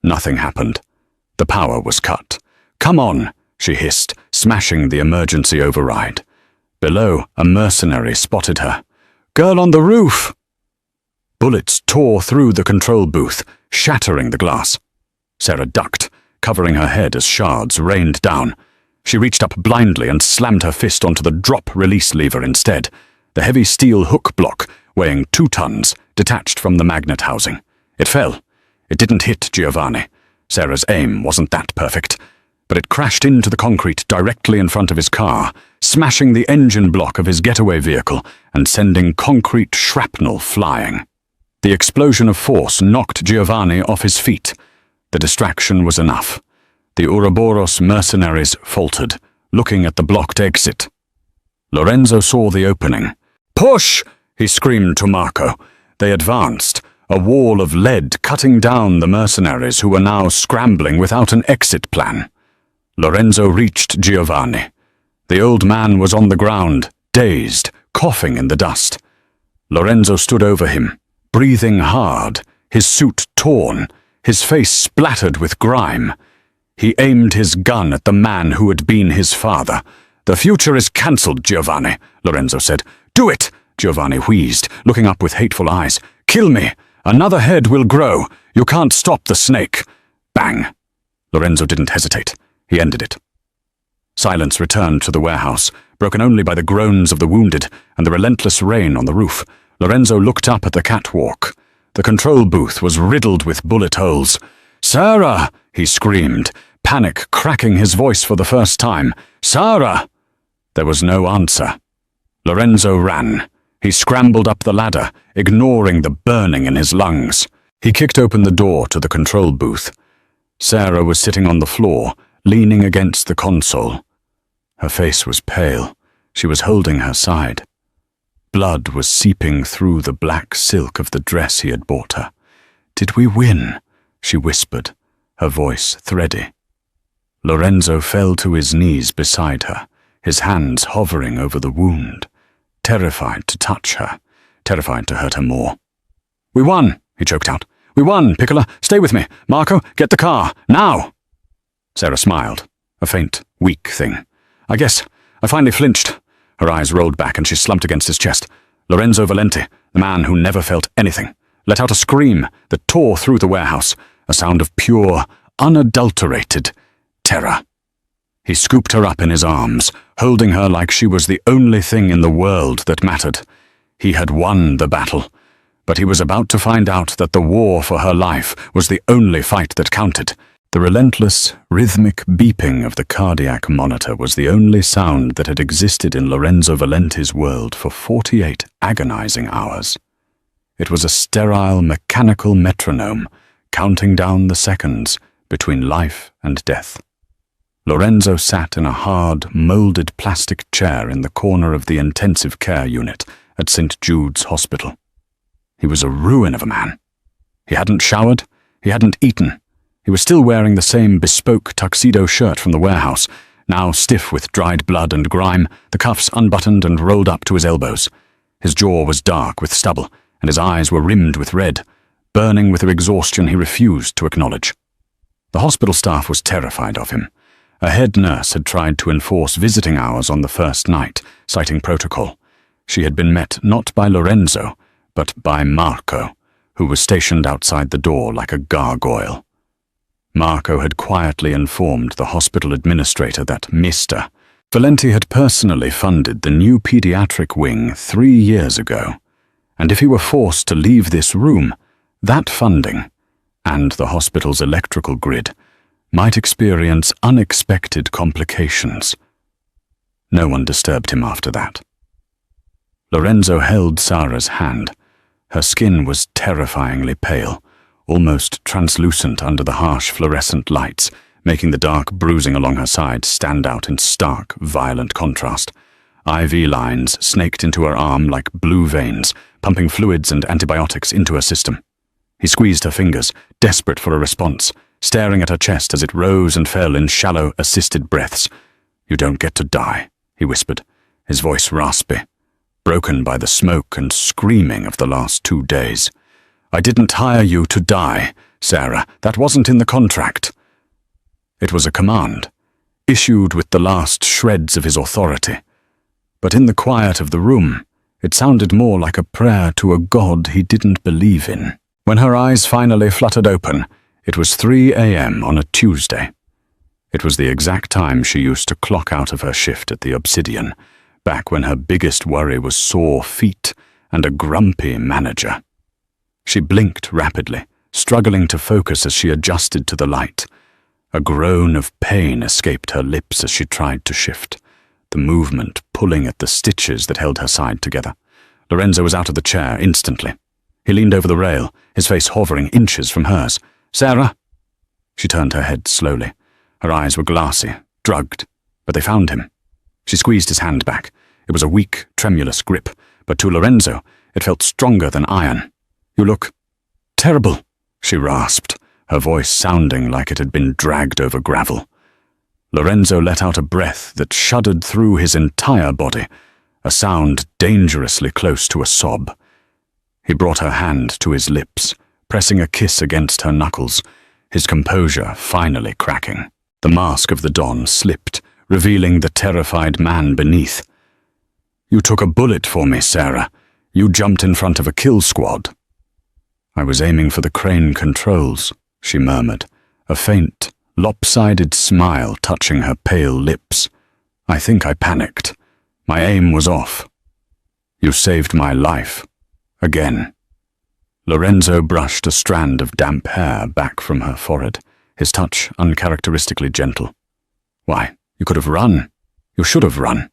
Nothing happened. The power was cut. "Come on," she hissed, smashing the emergency override. Below, a mercenary spotted her. "Girl on the roof!" Bullets tore through the control booth, shattering the glass. Sarah ducked, covering her head as shards rained down. She reached up blindly and slammed her fist onto the drop-release lever instead. The heavy steel hook block, weighing 2 tons, detached from the magnet housing. It fell. It didn't hit Giovanni. Sarah's aim wasn't that perfect, but it crashed into the concrete directly in front of his car, smashing the engine block of his getaway vehicle and sending concrete shrapnel flying. The explosion of force knocked Giovanni off his feet. The distraction was enough. The Ouroboros mercenaries faltered, looking at the blocked exit. Lorenzo saw the opening. "Push!" he screamed to Marco. They advanced, a wall of lead cutting down the mercenaries who were now scrambling without an exit plan. Lorenzo reached Giovanni. The old man was on the ground, dazed, coughing in the dust. Lorenzo stood over him, breathing hard, his suit torn, his face splattered with grime. He aimed his gun at the man who had been his father. "The future is cancelled, Giovanni," Lorenzo said. "Do it!" Giovanni wheezed, looking up with hateful eyes. "Kill me! Another head will grow. You can't stop the snake." Bang! Lorenzo didn't hesitate. He ended it. Silence returned to the warehouse, broken only by the groans of the wounded and the relentless rain on the roof. Lorenzo looked up at the catwalk. The control booth was riddled with bullet holes. "Sarah!" he screamed, panic cracking his voice for the first time. "Sarah!" There was no answer. Lorenzo ran. He scrambled up the ladder, ignoring the burning in his lungs. He kicked open the door to the control booth. Sarah was sitting on the floor, leaning against the console. Her face was pale. She was holding her side. Blood was seeping through the black silk of the dress he had bought her. "Did we win?" she whispered, her voice thready. Lorenzo fell to his knees beside her, his hands hovering over the wound, terrified to touch her, terrified to hurt her more. "We won," he choked out. "We won, Piccola. Stay with me. Marco, get the car. Now!" Sarah smiled, a faint, weak thing. I finally flinched." Her eyes rolled back and she slumped against his chest. Lorenzo Valenti, the man who never felt anything, let out a scream that tore through the warehouse, a sound of pure, unadulterated terror. He scooped her up in his arms, holding her like she was the only thing in the world that mattered. He had won the battle, but he was about to find out that the war for her life was the only fight that counted. The relentless, rhythmic beeping of the cardiac monitor was the only sound that had existed in Lorenzo Valenti's world for 48 agonizing hours. It was a sterile, mechanical metronome, counting down the seconds between life and death. Lorenzo sat in a hard, molded plastic chair in the corner of the intensive care unit at St. Jude's Hospital. He was a ruin of a man. He hadn't showered, he hadn't eaten. He was still wearing the same bespoke tuxedo shirt from the warehouse, now stiff with dried blood and grime, the cuffs unbuttoned and rolled up to his elbows. His jaw was dark with stubble, and his eyes were rimmed with red, burning with an exhaustion he refused to acknowledge. The hospital staff was terrified of him. A head nurse had tried to enforce visiting hours on the first night, citing protocol. She had been met not by Lorenzo, but by Marco, who was stationed outside the door like a gargoyle. Marco had quietly informed the hospital administrator that Mr. Valenti had personally funded the new pediatric wing 3 years ago, and if he were forced to leave this room, that funding, and the hospital's electrical grid, might experience unexpected complications. No one disturbed him after that. Lorenzo held Sarah's hand. Her skin was terrifyingly pale, almost translucent under the harsh fluorescent lights, making the dark bruising along her side stand out in stark, violent contrast. IV lines snaked into her arm like blue veins, pumping fluids and antibiotics into her system. He squeezed her fingers, desperate for a response, staring at her chest as it rose and fell in shallow, assisted breaths. "You don't get to die," he whispered, his voice raspy. broken by the smoke and screaming of the last 2 days. "I didn't hire you to die, Sarah. That wasn't in the contract." It was a command, issued with the last shreds of his authority. But in the quiet of the room, it sounded more like a prayer to a God he didn't believe in. When her eyes finally fluttered open, it was 3 a.m. on a Tuesday. It was the exact time she used to clock out of her shift at the Obsidian, back when her biggest worry was sore feet and a grumpy manager. She blinked rapidly, struggling to focus as she adjusted to the light. A groan of pain escaped her lips as she tried to shift, the movement pulling at the stitches that held her side together. Lorenzo was out of the chair instantly. He leaned over the rail, his face hovering inches from hers. "Sarah?" She turned her head slowly. Her eyes were glassy, drugged, but they found him. She squeezed his hand back. It was a weak, tremulous grip, but to Lorenzo, it felt stronger than iron. "You look terrible," she rasped, her voice sounding like it had been dragged over gravel. Lorenzo let out a breath that shuddered through his entire body, a sound dangerously close to a sob. He brought her hand to his lips, pressing a kiss against her knuckles, his composure finally cracking. The mask of the Don slipped, revealing the terrified man beneath. "You took a bullet for me, Sarah. You jumped in front of a kill squad." "I was aiming for the crane controls," she murmured, a faint, lopsided smile touching her pale lips. "I think I panicked. My aim was off. You saved my life. Again." Lorenzo brushed a strand of damp hair back from her forehead, his touch uncharacteristically gentle. "Why, you could have run. You should have run."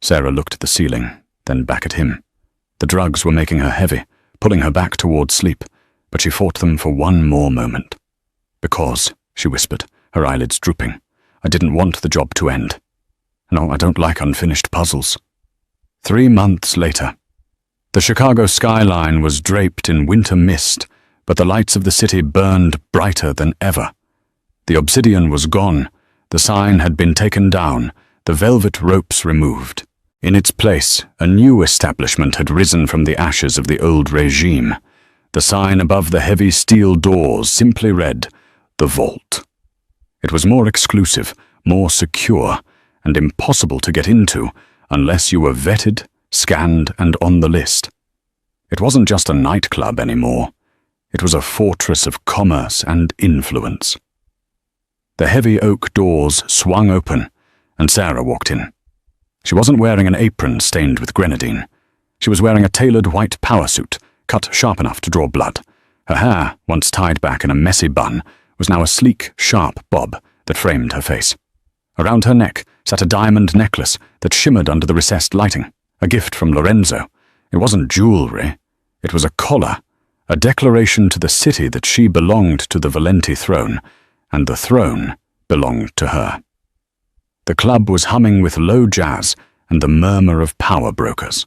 Sarah looked at the ceiling, then back at him. The drugs were making her heavy, pulling her back towards sleep, but she fought them for one more moment. "Because," she whispered, her eyelids drooping, "I didn't want the job to end. No, I don't like unfinished puzzles." 3 months later. The Chicago skyline was draped in winter mist, but the lights of the city burned brighter than ever. The Obsidian was gone, the sign had been taken down, the velvet ropes removed. In its place, a new establishment had risen from the ashes of the old regime. The sign above the heavy steel doors simply read, "The Vault." It was more exclusive, more secure, and impossible to get into unless you were vetted, scanned, and on the list. It wasn't just a nightclub anymore. It was a fortress of commerce and influence. The heavy oak doors swung open, and Sarah walked in. She wasn't wearing an apron stained with grenadine. She was wearing a tailored white power suit, cut sharp enough to draw blood. Her hair, once tied back in a messy bun, was now a sleek, sharp bob that framed her face. Around her neck sat a diamond necklace that shimmered under the recessed lighting, a gift from Lorenzo. It wasn't jewelry. It was a collar, a declaration to the city that she belonged to the Valenti throne, and the throne belonged to her. The club was humming with low jazz and the murmur of power brokers.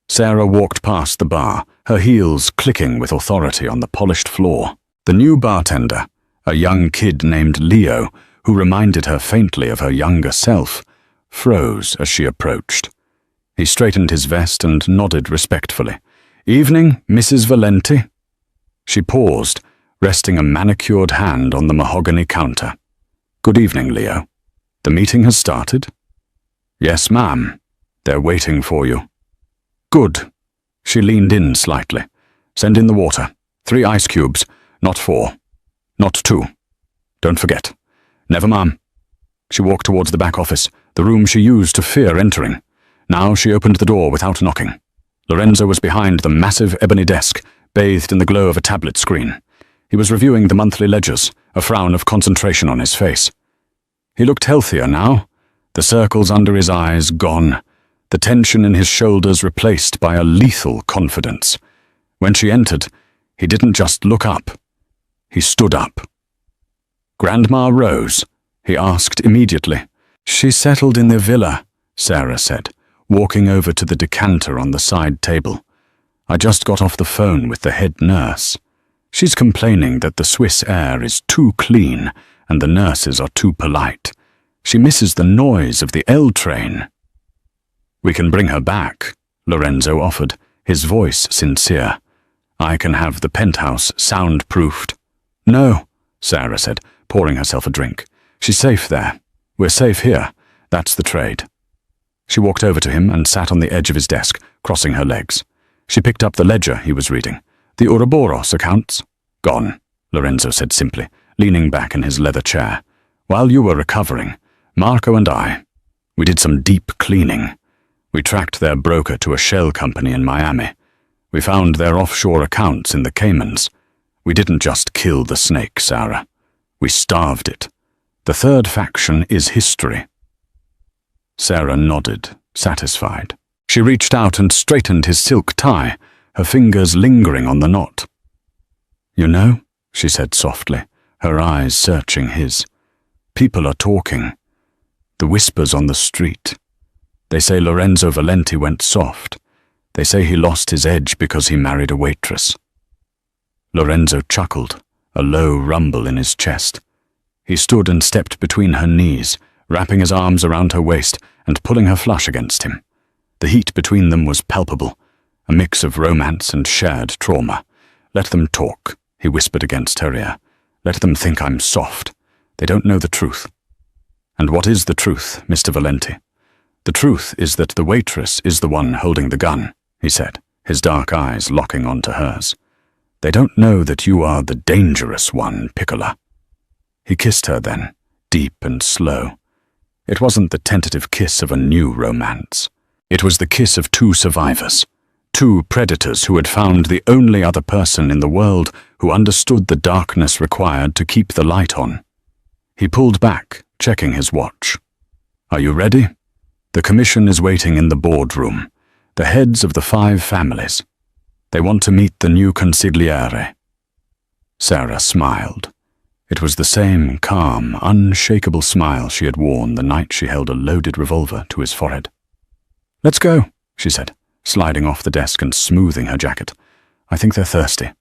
Sarah walked past the bar, her heels clicking with authority on the polished floor. The new bartender, a young kid named Leo, who reminded her faintly of her younger self, froze as she approached. He straightened his vest and nodded respectfully. "Evening, Mrs. Valenti." She paused, resting a manicured hand on the mahogany counter. "Good evening, Leo. The meeting has started?" "Yes, ma'am. They're waiting for you." "Good." She leaned in slightly. "Send in the water. 3 ice cubes, not 4. Not 2. Don't forget." "Never, ma'am." She walked towards the back office, the room she used to fear entering. Now she opened the door without knocking. Lorenzo was behind the massive ebony desk, bathed in the glow of a tablet screen. He was reviewing the monthly ledgers, a frown of concentration on his face. He looked healthier now, the circles under his eyes gone, the tension in his shoulders replaced by a lethal confidence. When she entered, he didn't just look up. He stood up. "Grandma Rose?" he asked immediately. "She settled in the villa," Sarah said, walking over to the decanter on the side table. "I just got off the phone with the head nurse. She's complaining that the Swiss air is too clean and the nurses are too polite. She misses the noise of the L train." We can bring her back, Lorenzo offered, his voice sincere. I can have the penthouse soundproofed. No, Sarah said, pouring herself a drink. She's safe there. We're safe here. That's the trade. She walked over to him and sat on the edge of his desk, crossing her legs. She picked up the ledger he was reading. The Ouroboros accounts? Gone, Lorenzo said simply, leaning back in his leather chair. While you were recovering, Marco and we did some deep cleaning. We tracked their broker to a shell company in Miami. We found their offshore accounts in the Caymans. We didn't just kill the snake, Sarah. We starved it. The third faction is history. Sarah nodded, satisfied. She reached out and straightened his silk tie, her fingers lingering on the knot. You know, she said softly, her eyes searching his. People are talking. The whispers on the street. They say Lorenzo Valenti went soft. They say he lost his edge because he married a waitress. Lorenzo chuckled, a low rumble in his chest. He stood and stepped between her knees, wrapping his arms around her waist and pulling her flush against him. The heat between them was palpable, a mix of romance and shared trauma. Let them talk, he whispered against her ear. Let them think I'm soft. They don't know the truth. And what is the truth, Mr. Valenti? The truth is that the waitress is the one holding the gun, he said, his dark eyes locking onto hers. They don't know that you are the dangerous one, Piccola. He kissed her then, deep and slow. It wasn't the tentative kiss of a new romance. It was the kiss of two survivors, two predators who had found the only other person in the world who understood the darkness required to keep the light on. He pulled back, checking his watch. Are you ready? The commission is waiting in the boardroom, the heads of the 5 families. They want to meet the new consigliere. Sarah smiled. It was the same calm, unshakable smile she had worn the night she held a loaded revolver to his forehead. Let's go, she said, sliding off the desk and smoothing her jacket. I think they're thirsty.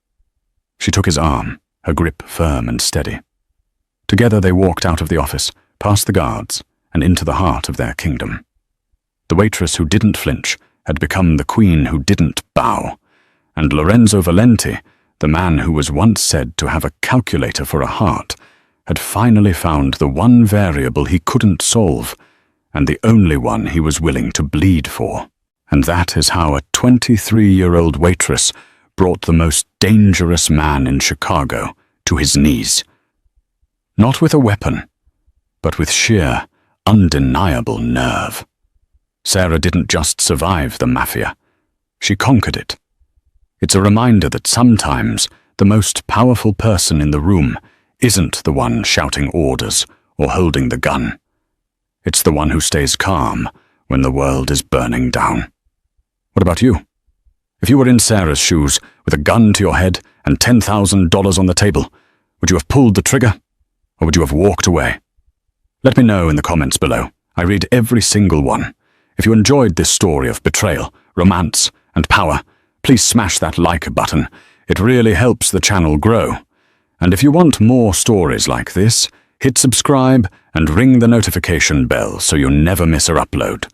She took his arm, her grip firm and steady. Together they walked out of the office, past the guards, and into the heart of their kingdom. The waitress who didn't flinch had become the queen who didn't bow, and Lorenzo Valenti, the man who was once said to have a calculator for a heart, had finally found the one variable he couldn't solve, and the only one he was willing to bleed for. And that is how a 23-year-old waitress brought the most dangerous man in Chicago to his knees. Not with a weapon, but with sheer, undeniable nerve. Sarah didn't just survive the Mafia. She conquered it. It's a reminder that sometimes the most powerful person in the room isn't the one shouting orders or holding the gun. It's the one who stays calm when the world is burning down. What about you? If you were in Sarah's shoes with a gun to your head and $10,000 on the table, would you have pulled the trigger, or would you have walked away? Let me know in the comments below. I read every single one. If you enjoyed this story of betrayal, romance, and power, please smash that like button. It really helps the channel grow. And if you want more stories like this, hit subscribe and ring the notification bell so you never miss an upload.